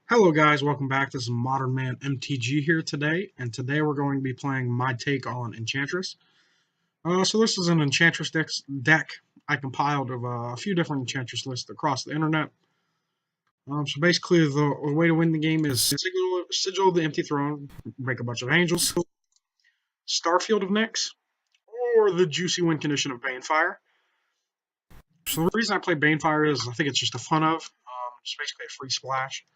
Hello guys, welcome back. This is Modern Man MTG here today, and today we're going to be playing my take on Enchantress. So this is an Enchantress deck I compiled of a few different Enchantress lists across the internet. So basically, the way to win the game is Sigil of the Empty Throne, make a bunch of angels, Starfield of Nyx, or the juicy win condition of Banefire. So the reason I play Banefire is I think it's just a fun of. It's basically a free splash.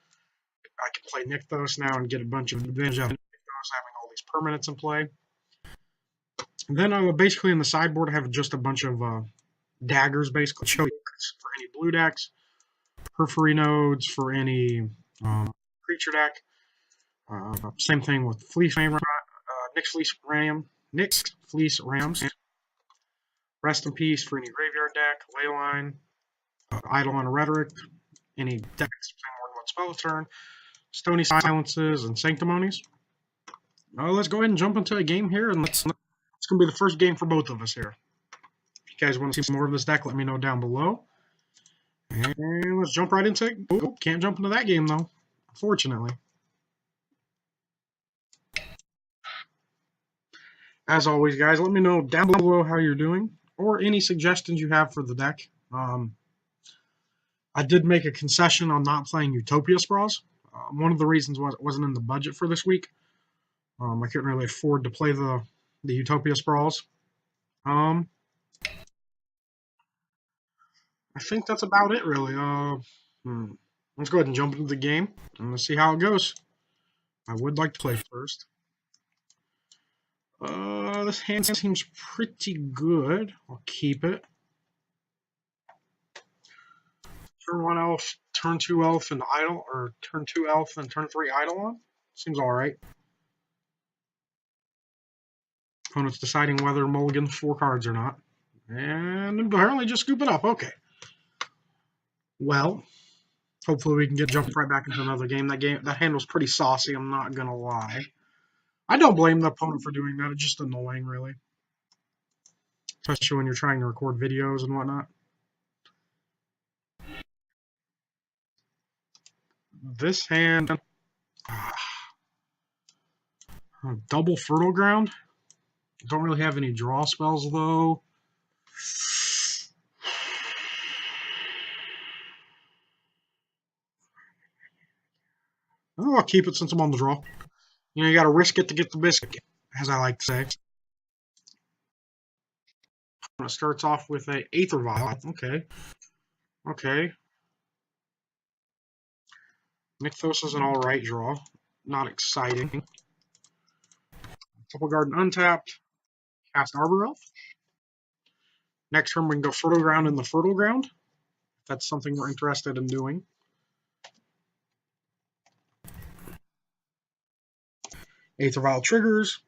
I can play Nykthos now and get a bunch of advantage out of Nykthos having all these permanents in play. And then basically in the sideboard I have just a bunch of daggers, basically chokes for any blue decks, periphery nodes for any creature deck. Same thing with Nyx Fleece Rams. Rest in Peace for any graveyard deck, Leyline, Eidolon Rhetoric, any decks playing more than one spell a turn, Stony Silences, and Sanctimonies. Let's go ahead and jump into a game here, and it's going to be the first game for both of us here. If you guys want to see more of this deck, let me know down below. And let's jump right into it. Oh, can't jump into that game, though, unfortunately. As always, guys, let me know down below how you're doing, or any suggestions you have for the deck. I did make a concession on not playing Utopia Sprawls. One of the reasons was it wasn't in the budget for this week. I couldn't really afford to play the Utopia Sprawls. I think that's about it, really. Let's go ahead and jump into the game, and let's see how it goes. I would like to play first. This hand seems pretty good. I'll keep it. Turn 1 elf, turn 2 elf, and idle, or turn 2 elf and turn 3 Eidolon. Seems alright. Opponent's deciding whether to mulligan 4 cards or not. And apparently just scoop it up. Okay. Well, hopefully we can get jumped right back into another game. That hand was pretty saucy, I'm not gonna lie. I don't blame the opponent for doing that. It's just annoying, really. Especially when you're trying to record videos and whatnot. This hand... double Fertile Ground. Don't really have any draw spells, though. Oh, I'll keep it since I'm on the draw. You know, you gotta risk it to get the biscuit, as I like to say. It starts off with a Aether Vial. Okay. Okay. Nykthos is an alright draw. Not exciting. Temple Garden untapped. Cast Arbor Elf. Next turn we can go Fertile Ground in the Fertile Ground. If that's something we're interested in doing. Aether Vial triggers.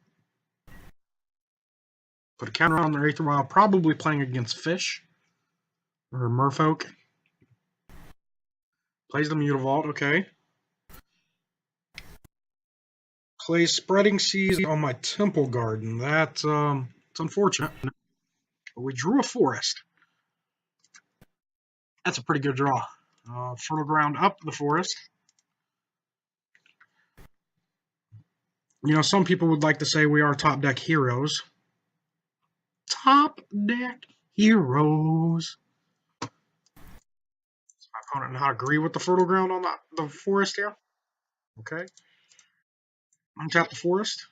Put a counter on their Aether Vial, probably playing against Fish. Or Merfolk. Plays the Mutavault, okay. Plays Spreading Seas on my Temple Garden. That's it's unfortunate. But we drew a Forest. That's a pretty good draw. Fertile Ground up the Forest. You know, some people would like to say we are top deck heroes. Top deck heroes. Does my opponent not agree with the Fertile Ground on the Forest here? Okay. Untap the Forest.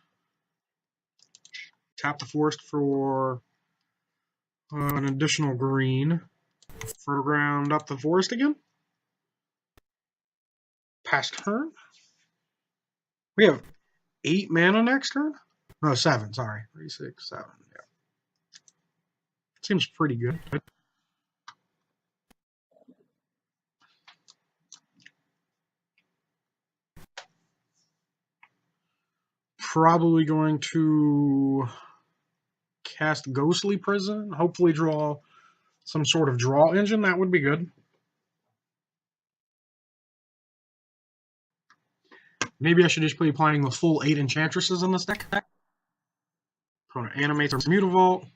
Tap the Forest for an additional green. Fertile Ground up the Forest again. Pass turn. We have 8 mana next turn? No, 7, sorry. 3, 6, 7. Yeah. Seems pretty good. Probably going to cast Ghostly Prison. Hopefully draw some sort of draw engine. That would be good. Maybe I should just be playing the full 8 Enchantresses in this deck. Opponent animates our Mutavault.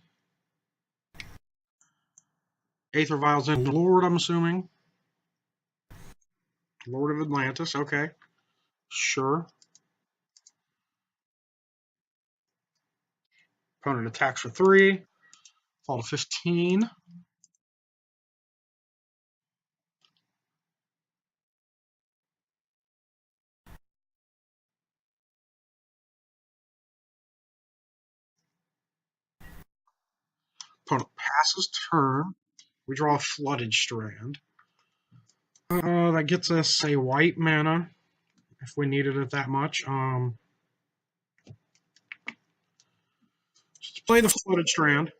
Aether Vials in Lord, I'm assuming. Lord of Atlantis. Okay. Sure. Opponent attacks for 3. Fall to 15. Opponent passes turn. We draw a Flooded Strand. That gets us a white mana if we needed it that much. Let's play the Flooded Strand.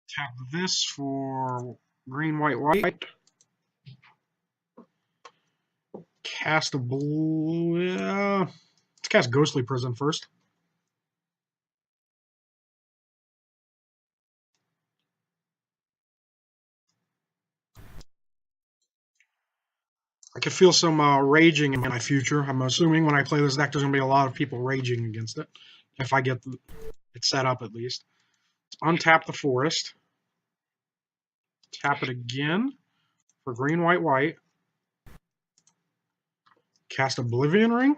Tap this for green, white, white. Cast a blue. Let's cast Ghostly Prison first. I could feel some raging in my future. I'm assuming when I play this deck, there's going to be a lot of people raging against it. If I get it set up, at least. Let's untap the forest. Tap it again for green, white, white. Cast Oblivion Ring.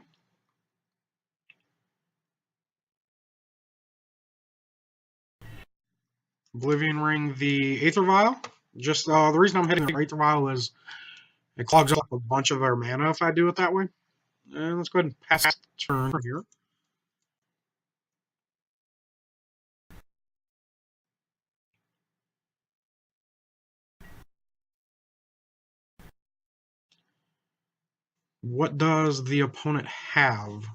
Oblivion Ring the Aether Vial. Just the reason I'm hitting the Aether Vial is it clogs up a bunch of our mana if I do it that way. And let's go ahead and pass turn here. What does the opponent have?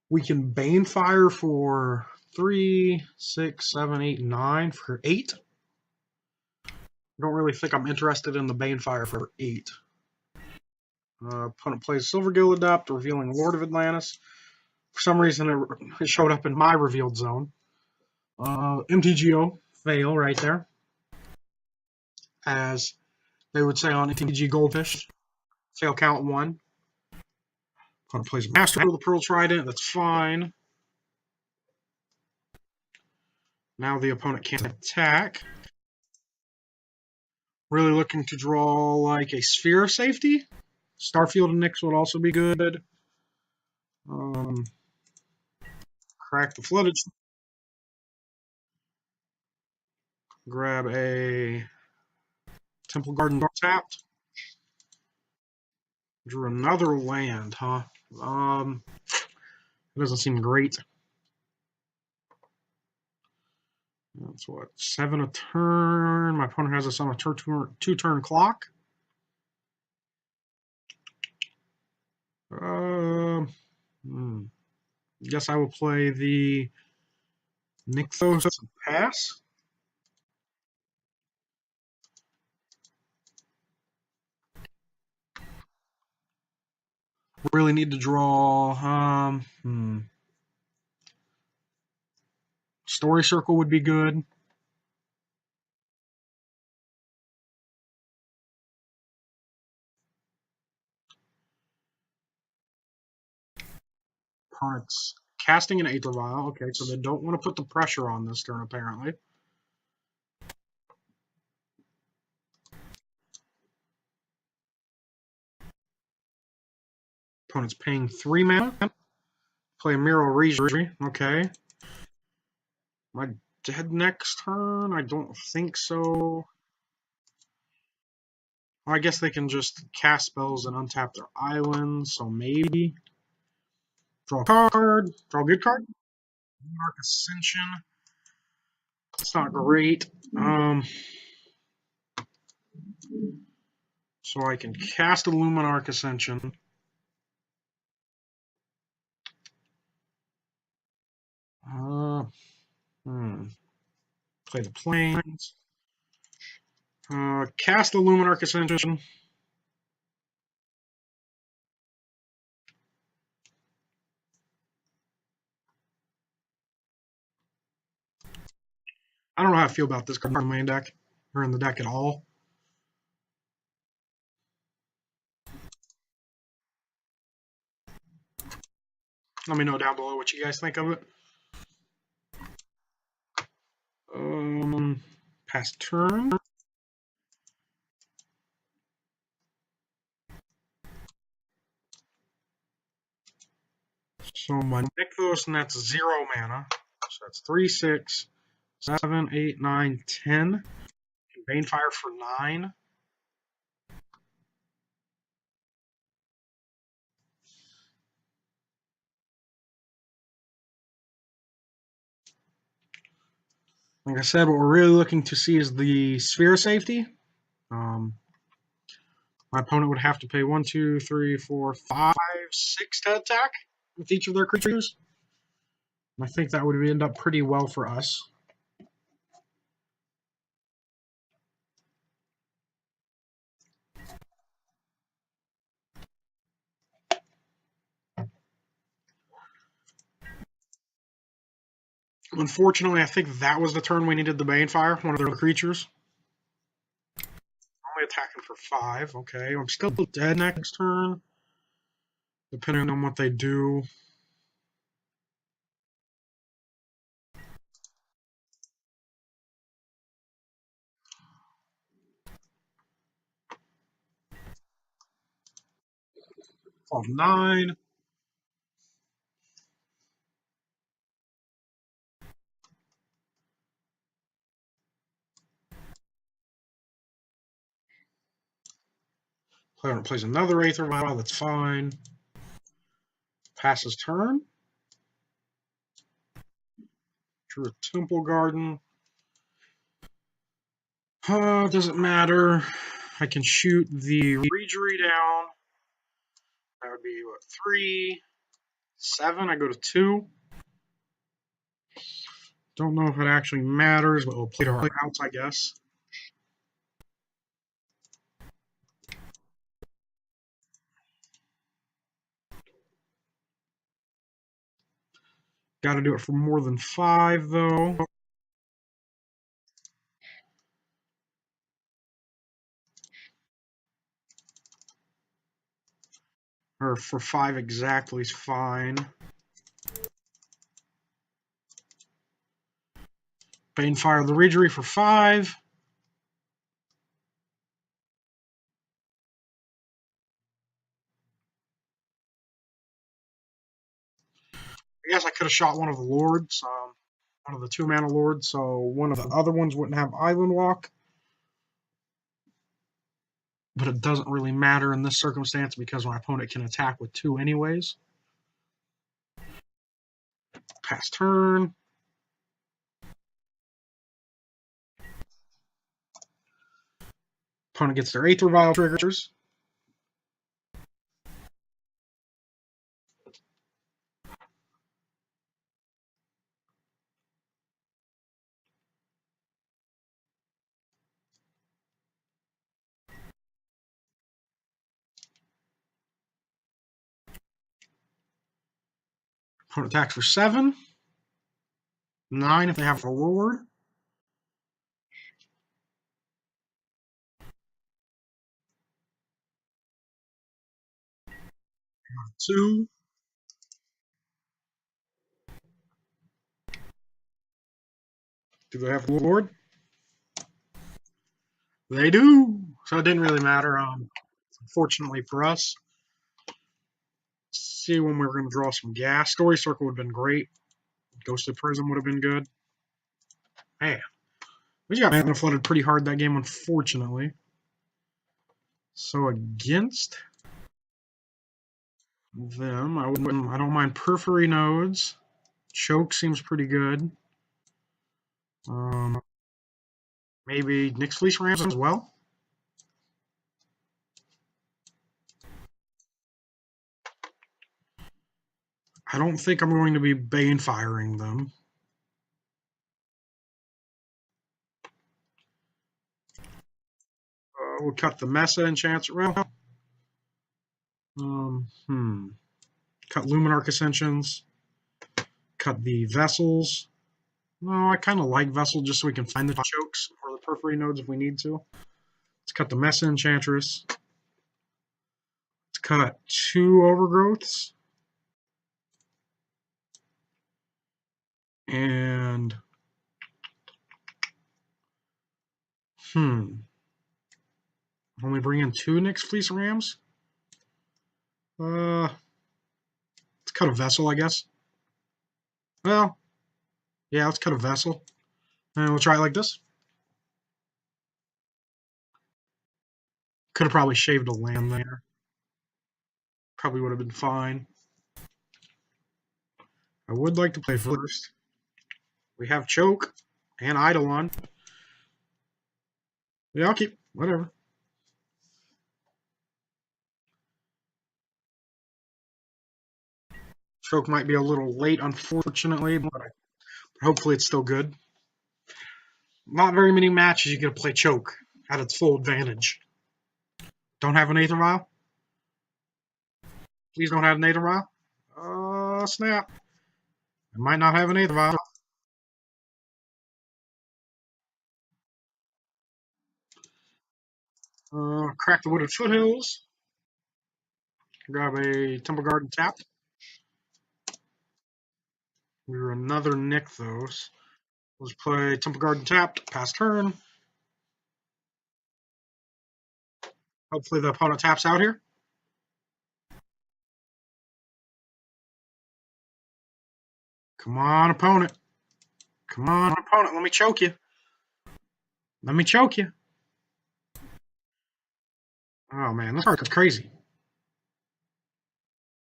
We can Banefire for 3, 6, 7, 8, 9 for 8. I don't really think I'm interested in the Banefire for 8. Opponent plays Silvergill Adept, revealing Lord of Atlantis. For some reason, it showed up in my revealed zone. MTGO, fail right there. As they would say on MTG Goldfish, fail count 1. Opponent plays Master of the Pearl Trident, that's fine. Now the opponent can't attack. Really looking to draw like a Sphere of Safety. Starfield and Nyx would also be good. Crack the Flooded. Grab a Temple Garden tapped. Drew another land, huh? It doesn't seem great. That's what, 7 a turn. My opponent has us on a 2-turn clock. Guess I will play the Nykthos pass. Really need to draw. Story Circle would be good. Opponent's casting an Aether Vial. Okay, so they don't want to put the pressure on this turn, apparently. Opponent's paying 3 mana. Play a Mirror Reentry. Okay. Am I dead next turn? I don't think so. Well, I guess they can just cast spells and untap their islands, so maybe. Draw a card. Draw a good card. Dark Ascension. It's not great. So I can cast a Luminarch Ascension. Play the Plains. Cast the Luminarch Ascension. I don't know how I feel about this card in the main deck, or in the deck at all. Let me know down below what you guys think of it. Pass turn. So my Nykthos, and that's 0 mana. So that's 3, 6, 7, 8, 9, 10. Banefire for 9. Like I said, what we're really looking to see is the sphere safety. My opponent would have to pay 1, 2, 3, 4, 5, 6 to attack with each of their creatures. And I think that would end up pretty well for us. Unfortunately, I think that was the turn we needed the Banefire, one of their creatures. Only attacking for 5. Okay, I'm still dead next turn, depending on what they do. Fall 9. Player plays another Aether Vial, that's fine. Passes turn. Drew a Temple Garden. Doesn't matter. I can shoot the Regery down. That would be, what, 3, 7. I go to 2. Don't know if it actually matters, but we'll play to our outs, I guess. Got to do it for more than 5, though. Or for 5 exactly is fine. Banefire the Regery for 5. I guess I could have shot one of the Lords, one of the 2-mana Lords, so one of the other ones wouldn't have Island Walk. But it doesn't really matter in this circumstance because my opponent can attack with 2 anyways. Pass turn. Opponent gets their Aether Vial triggers. Opponent attacks for 7. 9 if they have a Lord. 2. Do they have a Lord? They do. So it didn't really matter. Unfortunately for us. Let's see when we were going to draw some gas. Story Circle would have been great. Ghosted Prism would have been good. Hey, we got mana flooded pretty hard that game, unfortunately. So against them, I don't mind Periphery Nodes. Choke seems pretty good. Maybe Nyx Fleece Rams as well. I don't think I'm going to be Bane firing them. We'll cut the Mesa Enchantress. Well, cut Luminarch Ascensions. Cut the Vessels. No, I kind of like Vessel just so we can find the chokes or the Periphery Nodes if we need to. Let's cut the Mesa Enchantress. Let's cut 2 Overgrowths. And only bring in 2 Nyx Fleece Rams. Let's cut a vessel, I guess. Well, yeah, let's cut a vessel. And we'll try it like this. Could have probably shaved a land there. Probably would have been fine. I would like to play first. We have Choke and Eidolon. Yeah, I'll keep. Whatever. Choke might be a little late, unfortunately, but hopefully it's still good. Not very many matches you get to play Choke at its full advantage. Don't have an Aether Vial? Please don't have an Aether Vial? Snap. I might not have an Aether Vial. Crack the Wooded Foothills. Grab a Temple Garden tap. We're another Nykthos. Let's play Temple Garden tapped. Pass turn. Hopefully the opponent taps out here. Come on, opponent. Come on, opponent. Let me choke you. Let me choke you. Oh, man. This card is crazy.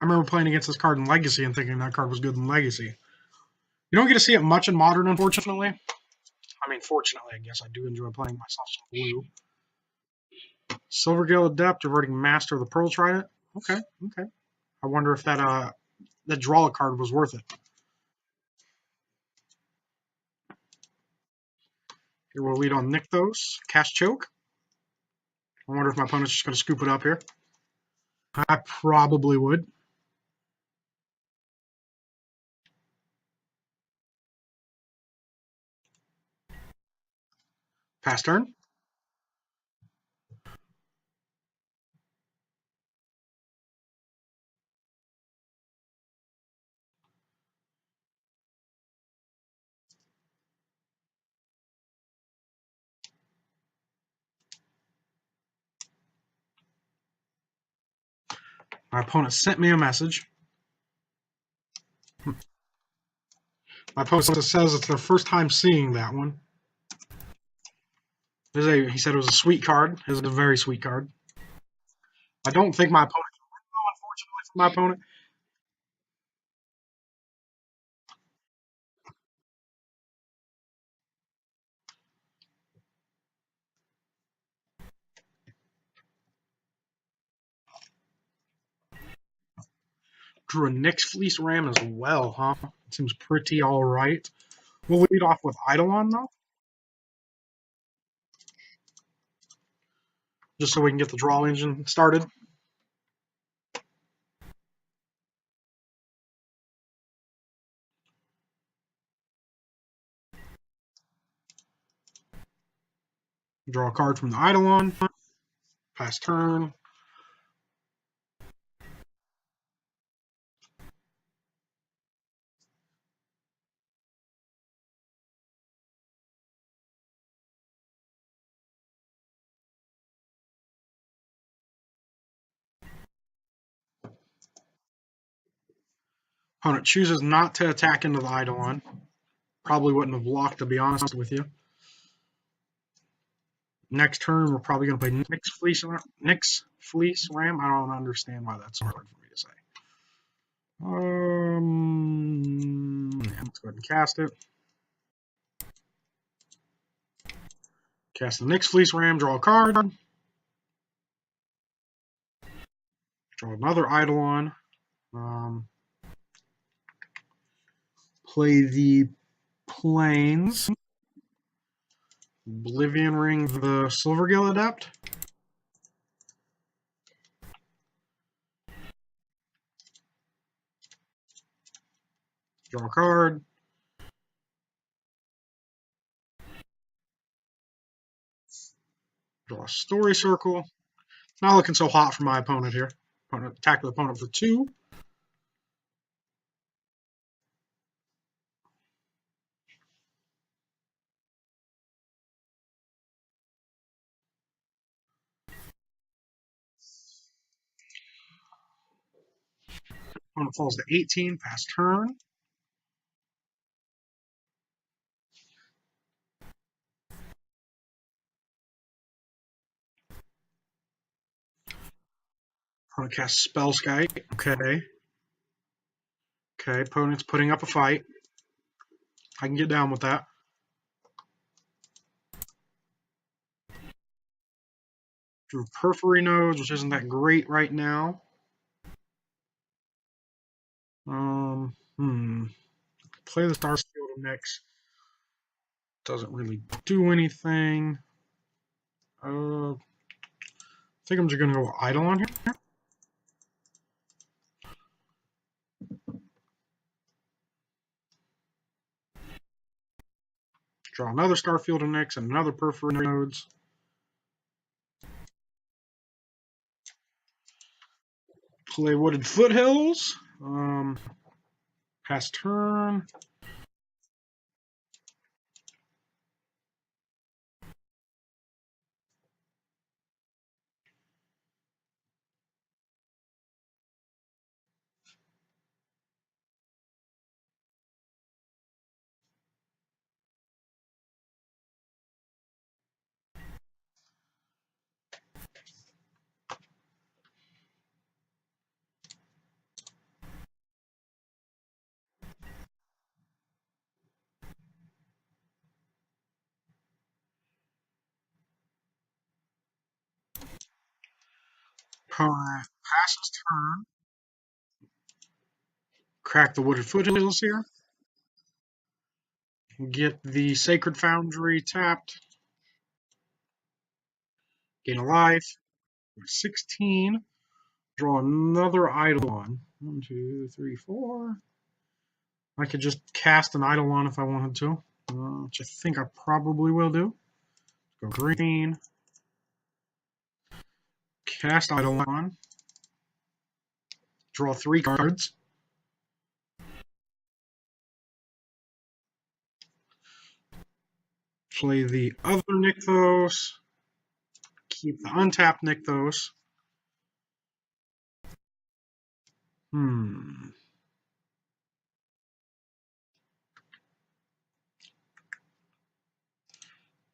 I remember playing against this card in Legacy and thinking that card was good in Legacy. You don't get to see it much in Modern, unfortunately. I mean, fortunately, I guess I do enjoy playing myself some blue. Silvergill Adept, reverting Master of the Pearl Trident. Okay. I wonder if that draw a card was worth it. Here we'll lead on Nykthos. Cast Choke. I wonder if my opponent's just going to scoop it up here. I probably would. Pass turn. My opponent sent me a message. My opponent says it's their first time seeing that one. He said it was a sweet card. It was a very sweet card. I don't think my opponent can win, though, unfortunately, for my opponent. Drew a Nyx Fleece Ram as well, huh? Seems pretty alright. We'll lead off with Eidolon, though. Just so we can get the draw engine started. Draw a card from the Eidolon. Pass turn. Opponent chooses not to attack into the Eidolon. Probably wouldn't have blocked, to be honest with you. Next turn, we're probably going to play Nyx Fleece Ram. I don't understand why that's so hard for me to say. Let's go ahead and cast it. Cast the Nyx Fleece Ram, draw a card. Draw another Eidolon. Play the Plains. Oblivion Ring the Silvergill Adept. Draw a card. Draw a Story Circle. Not looking so hot for my opponent here. Attack the opponent for 2. Opponent falls to 18, pass turn. Opponent casts Spell Skite. Okay. Okay, opponent's putting up a fight. I can get down with that. Drew Periphery Nodes, which isn't that great right now. Play the Starfield mix. Doesn't really do anything. I think I'm just gonna go Idle on here. Draw another Starfield Mix and another Periphery Nodes. Play Wooded Foothills. Pass turn. Passes turn. Crack the Wooded Foothills here. Get the Sacred Foundry tapped. Gain a life. 16. Draw another Eidolon. 1, 2, 3, 4. I could just cast an Eidolon if I wanted to, which I think I probably will do. Go green. Cast Eidolon. Draw 3 cards. Play the other Nykthos. Keep the untapped Nykthos.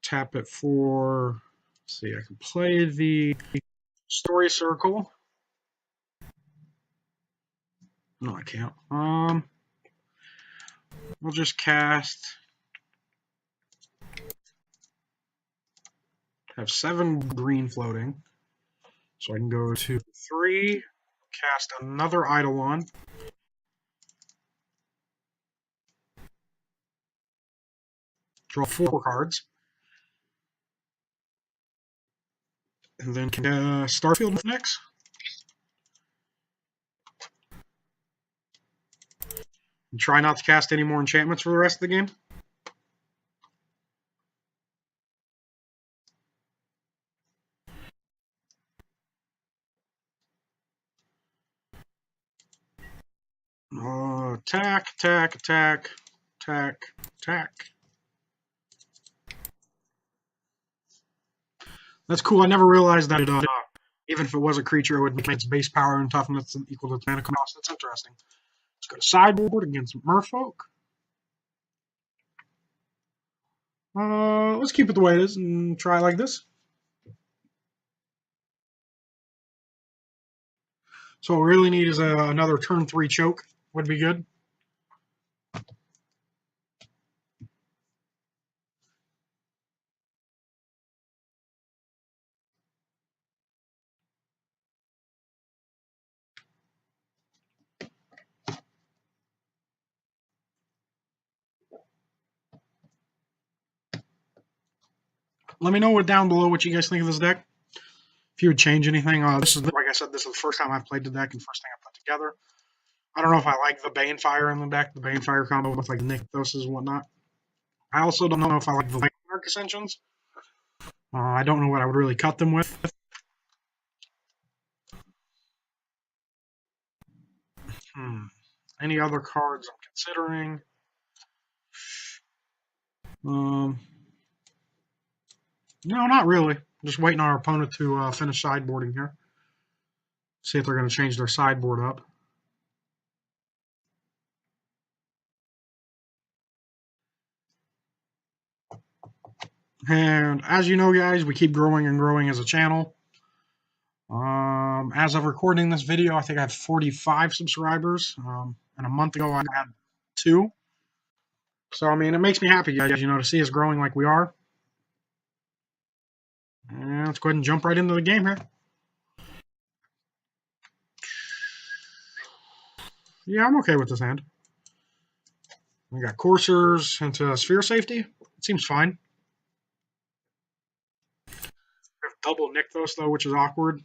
Tap it for. Let's see, I can play the Story Circle. No, I can't. We'll just cast. Have 7 green floating. So I can go to 3, cast another Eidolon. Draw 4 cards. And then Starfield next. And try not to cast any more enchantments for the rest of the game. Attack, attack, attack, attack, attack. That's cool. I never realized that even if it was a creature, it would make its base power and toughness equal to its mana cost. That's interesting. Let's go to sideboard against Merfolk. Let's keep it the way it is and try it like this. So what we really need is another turn 3 choke. Would be good. Let me know down below what you guys think of this deck. If you would change anything. This is, like I said, this is the first time I've played the deck and first thing I put together. I don't know if I like the Banefire in the deck, the Banefire combo with like Nykthos and whatnot. I also don't know if I like the Dark Ascensions. I don't know what I would really cut them with. Any other cards I'm considering? No, not really. Just waiting on our opponent to finish sideboarding here. See if they're going to change their sideboard up. And as you know, guys, we keep growing and growing as a channel. As of recording this video, I think I have 45 subscribers. And a month ago, I had 2. So, I mean, it makes me happy, guys, to see us growing like we are. And let's go ahead and jump right into the game here. Yeah, I'm okay with this hand. We got coursers into sphere safety. It seems fine. We have double Nykthos, though, which is awkward.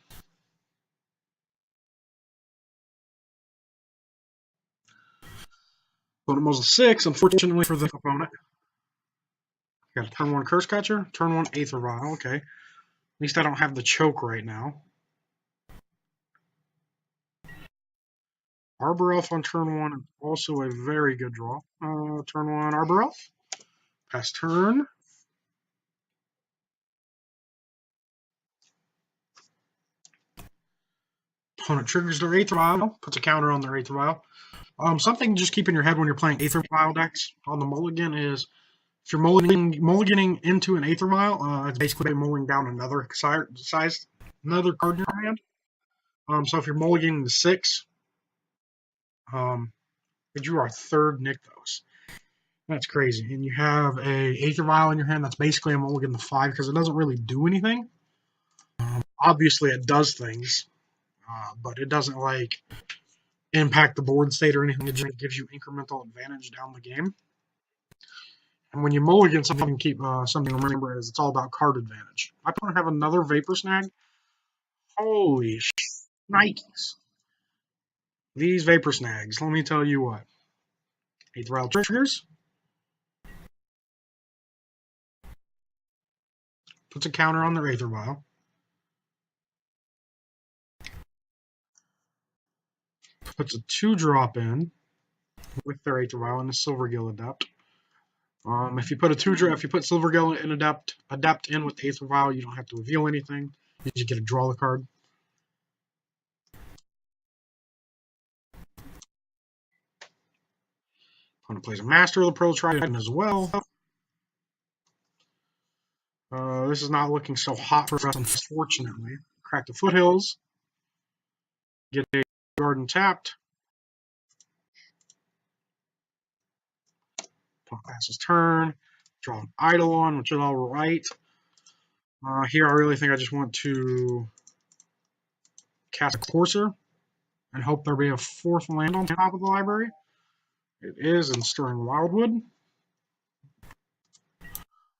Opponent mulls a 6, unfortunately for the opponent. Got a turn 1 Curse Catcher, turn 1 Aether Vial. Okay. At least I don't have the choke right now. Arbor Elf on turn 1 is also a very good draw. Turn 1 Arbor Elf. Pass turn. Opponent triggers their Aether Vial, puts a counter on their Aether Vial. Something to just keep in your head when you're playing Aether Vial decks on the mulligan is if you're mulliganing into an Aether Vial, it's basically mulling down another another card in your hand. So if you're mulliganing the 6, you drew our 3rd Nykthos. That's crazy. And you have a Aether Vial in your hand that's basically a mulligan the 5 because it doesn't really do anything. Obviously, it does things, but it doesn't like impact the board state or anything. It just gives you incremental advantage down the game. And when you mulligan something, something to remember is it's all about card advantage. I don't have another Vapor Snag. Holy Nikes. These Vapor Snags, let me tell you what. Aether Vial triggers. Puts a counter on their Aether Vial. Puts a 2-drop in with their Aether Vial and a Silvergill Adept. If you put Silvergill and Adept in with Aether Vial, you don't have to reveal anything. You just get to draw the card. Opponent plays a Master of the Pearl Trident as well. This is not looking so hot for us, unfortunately. Crack the Foothills. Get a Garden tapped. Opponent passes turn. Draw an Eidolon, which is all right. Here, I really think I just want to cast a Courser and hope there'll be a 4th land on top of the library. It is in Stirring Wildwood.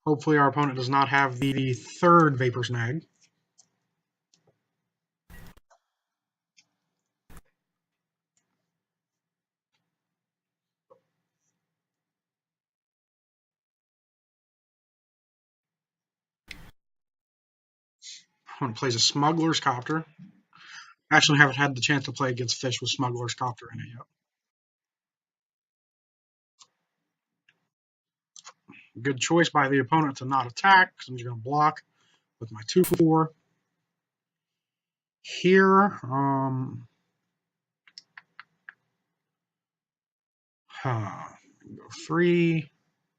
Hopefully our opponent does not have the 3rd Vapor Snag. Opponent plays a Smuggler's Copter. I actually haven't had the chance to play against fish with Smuggler's Copter in it yet. Good choice by the opponent to not attack, because I'm just going to block with my 2/4. Here, go 3,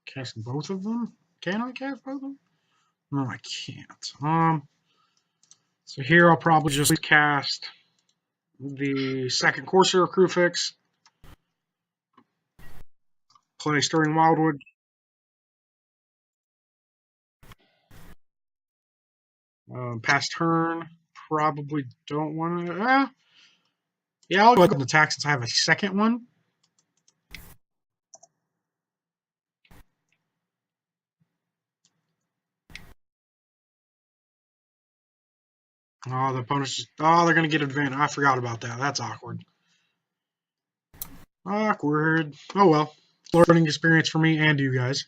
cast both of them. Can I cast both of them? No, I can't. So here I'll probably just cast the 2nd Corsair Crewfix, play Stirring Wildwood. Pass turn, probably don't want to. Yeah, I'll go ahead and attack since I have a 2nd one. Oh, the opponent's just. Oh, they're going to get advantage. I forgot about that. That's awkward. Awkward. Oh well. Learning experience for me and you guys.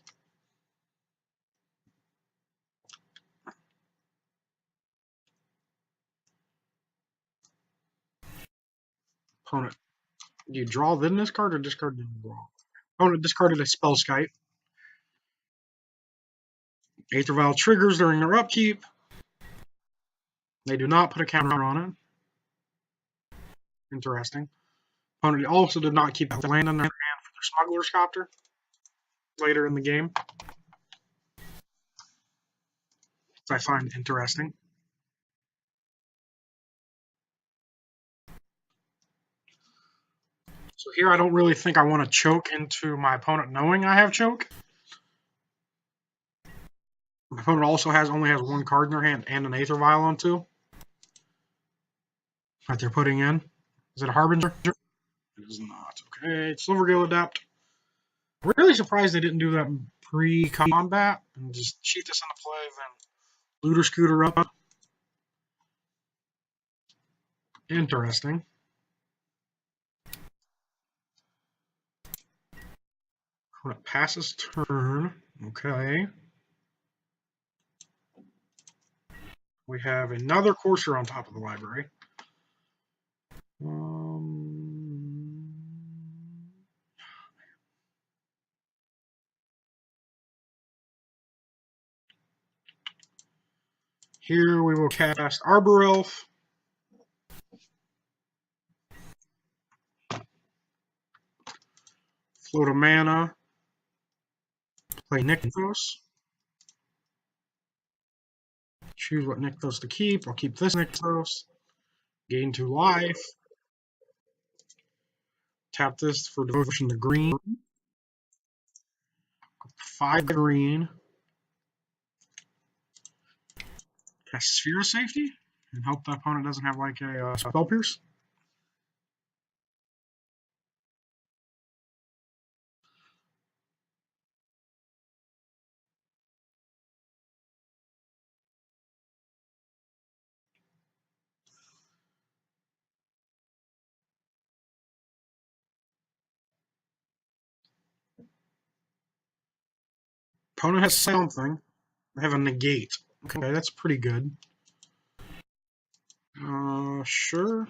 Opponent. Do you draw then this card or discard the draw? Opponent discarded a Spellskite. Aether Vial triggers during their upkeep. They do not put a counter on it. Interesting. Opponent also did not keep the land in their hand for their Smuggler's Copter later in the game. which I find interesting. So here I don't really think I want to choke into my opponent knowing I have choke. My opponent also only has one card in their hand and an Aether Vial on two that they're putting in. Is it a Harbinger? It is not. Okay, Silvergill Adept. Really surprised they didn't do that pre-combat and just cheat this into play, then Looter Scooter up. Interesting. When it passes turn, okay. We have another Courser on top of the library. Here we will cast Arbor Elf. Float a mana. Play Nykthos. Choose what Nykthos to keep. I'll keep this Nykthos. Gain 2 life. Tap this for Devotion to green. 5 green. Cast Sphere of Safety. And hope the opponent doesn't have like a Spell Pierce. Opponent has something. They have a negate. Okay, that's pretty good. Sure.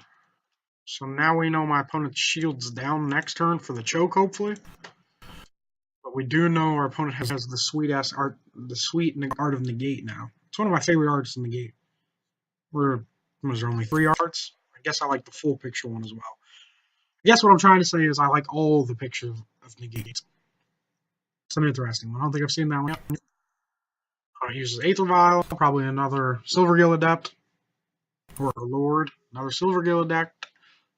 So now we know my opponent's shield's down next turn for the choke, hopefully. But we do know our opponent has the sweet ass art, the sweet art of negate now. It's one of my favorite arts in negate. Was there only 3 arts? I guess I like the full picture one as well. I guess what I'm trying to say is I like all the pictures of negate. It's an interesting one. I don't think I've seen that one yet. It uses Aether Vial, probably another Silvergill Adept, or a Lord, another Silvergill Adept.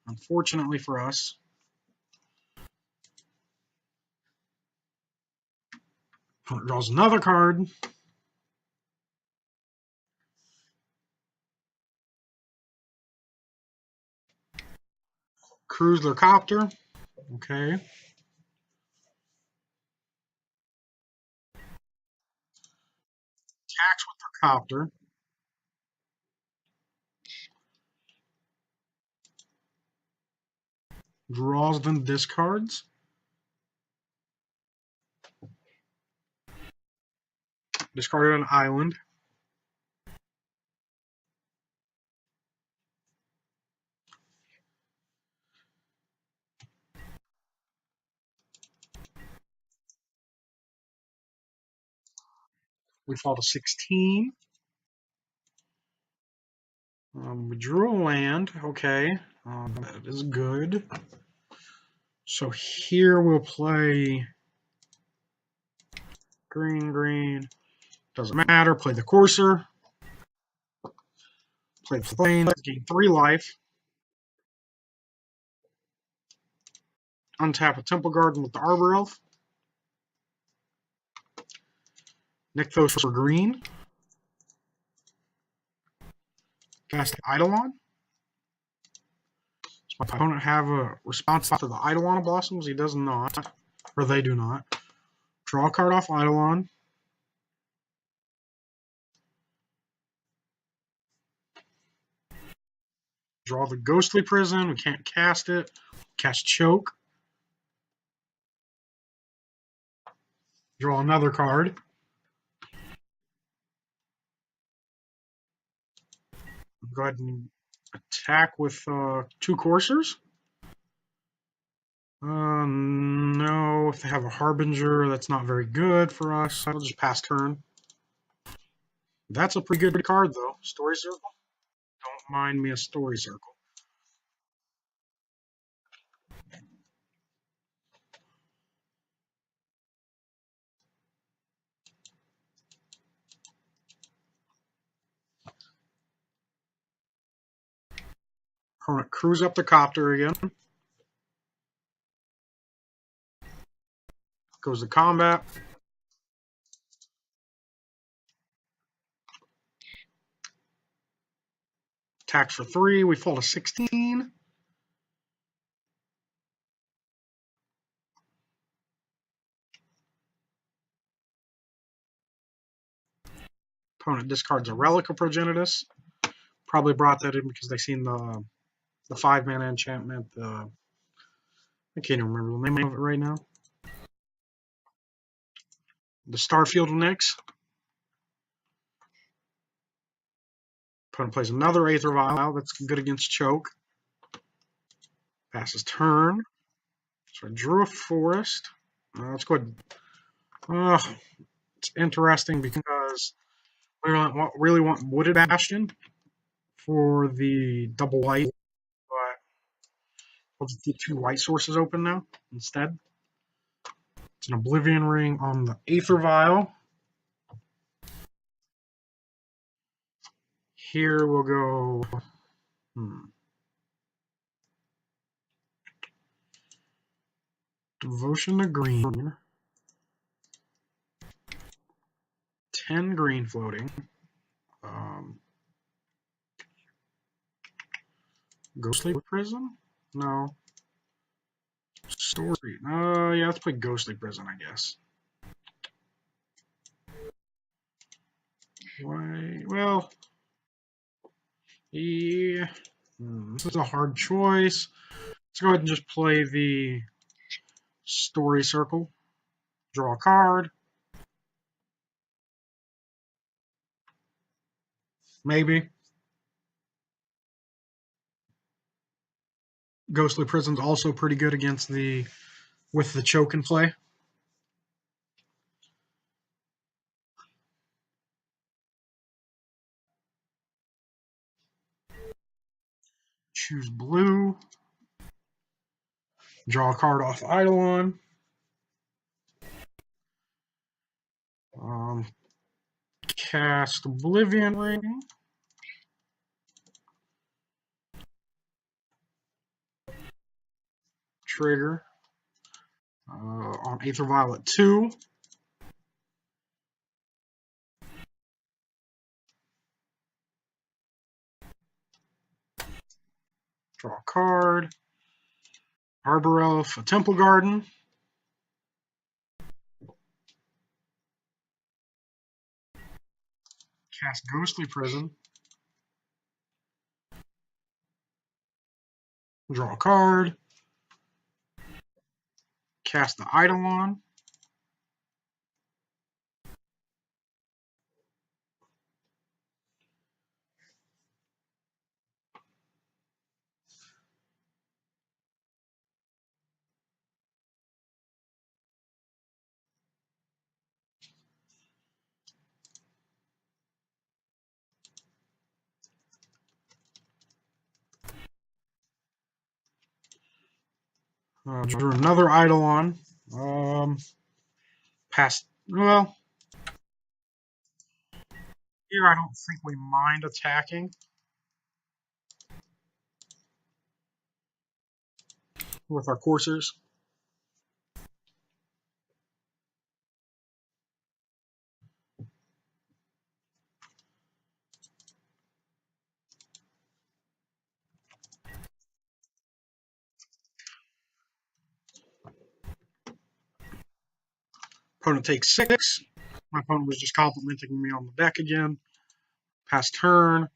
Unfortunately for us. Opponent draws another card. Cruise their copter. Okay. Attacks with their copter. Draws, then discards. Discarded an island. We fall to 16. We drew a land. Okay. That is good. So here we'll play green, green. Doesn't matter. Play the Courser. Play the Plains. Gain 3 life. Untap a Temple Garden with the Arbor Elf. Nykthos for green. Cast Eidolon. Does my opponent have a response to the Eidolon Blossoms? He does not. Or they do not. Draw a card off Eidolon. Draw the Ghostly Prison. We can't cast it. Cast Choke. Draw another card. Go ahead and attack with 2 Coursers. No, if they have a Harbinger, that's not very good for us. I'll just pass turn. That's a pretty good card, though. Story Circle. Don't mind me a Story Circle. Opponent crews up the copter again. Goes to combat. Attacks for 3. We fall to 16. Opponent discards a Relic of Progenitus. Probably brought that in because they seen the 5-mana enchantment. I can't even remember the name of it right now. The Starfield of Nyx. Opponent plays another Aether Vial. That's good against choke. Passes turn. So I drew a forest. Let's go ahead. It's interesting because we really want Wooded Bastion for the double white, but we'll just keep 2 white sources open now instead. It's an Oblivion Ring on the Aether Vial. Here we'll go. Devotion to green. 10 green floating. Ghostly Prison? No. Story. Yeah, let's play Ghostly Prison, I guess. Why? Well, yeah. This is a hard choice. Let's go ahead and just play the Story Circle. Draw a card. Maybe. Ghostly Prison's also pretty good against with the choke in play. Choose blue. Draw a card off Eidolon. Cast Oblivion Ring. Trigger. On Aether Violet 2. Draw a card. Arbor Elf, a Temple Garden. Cast Ghostly Prison. Draw a card. Cast the Eidolon. Drew another Eidolon. Passed. Well, here I don't think we mind attacking with our coursers. Opponent takes 6. My opponent was just complimenting me on the deck again. Pass turn.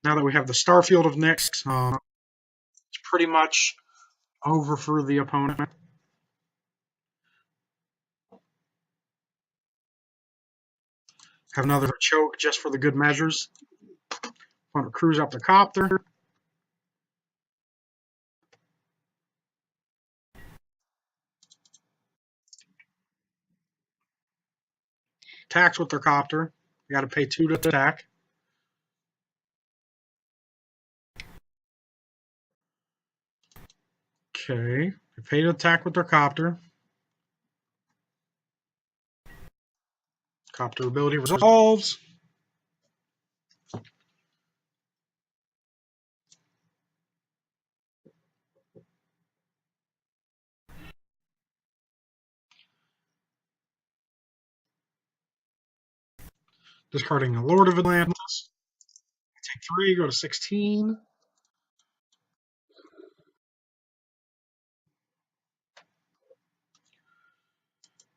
Now that we have the Starfield of Nyx, it's pretty much over for the opponent. Have another choke just for the good measures. Opponent crews up the copter. Attacks with their copter. You got to pay 2 to attack. Okay. They pay to attack with their copter. Copter ability resolves. Discarding the Lord of Atlantis. Take 3, go to 16.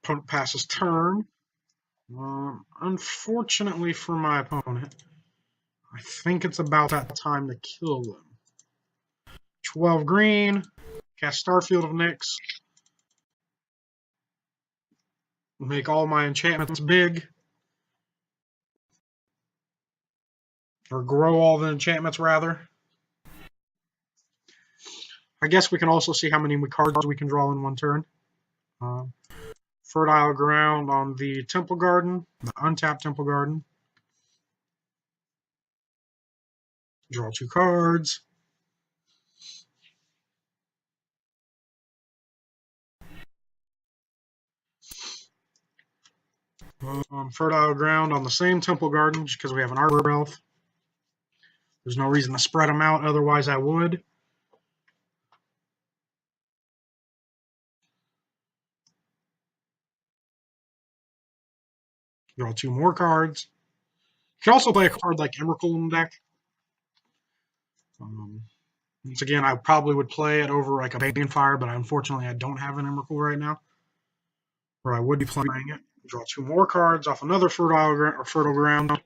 Opponent passes turn. Unfortunately for my opponent, I think it's about that time to kill them. 12 green. Cast Starfield of Nyx. Make all my enchantments big. Or grow all the enchantments, rather. I guess we can also see how many cards we can draw in one turn. Fertile Ground on the Temple Garden, the untapped Temple Garden. Draw 2 cards. Fertile Ground on the same Temple Garden, just because we have an Arbor Elf. There's no reason to spread them out, otherwise I would. Draw 2 more cards. You can also play a card like Emrakul in the deck. Once again, I probably would play it over like a Banefire, but unfortunately I don't have an Emrakul right now. Or I would be playing it. Draw 2 more cards off another Fertile Ground.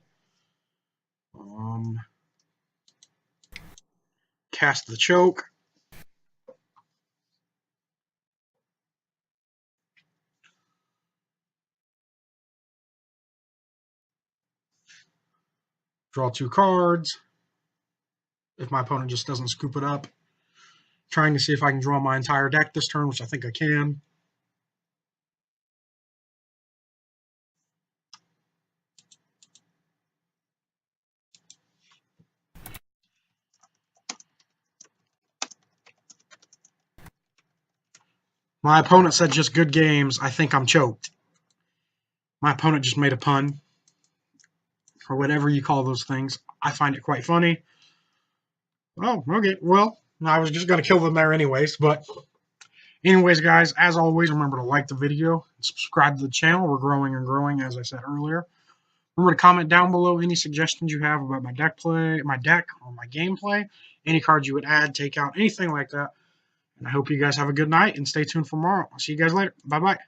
Cast the Choke. Draw 2 cards. If my opponent just doesn't scoop it up. Trying to see if I can draw my entire deck this turn, which I think I can. My opponent said just good games. I think I'm choked. My opponent just made a pun. Or whatever you call those things. I find it quite funny. Oh, okay. Well, I was just going to kill them there anyways. But anyways, guys, as always, remember to like the video. And subscribe to the channel. We're growing and growing, as I said earlier. Remember to comment down below any suggestions you have about my deck, or my gameplay. Any cards you would add, take out, anything like that. And I hope you guys have a good night and stay tuned for tomorrow. I'll see you guys later. Bye-bye.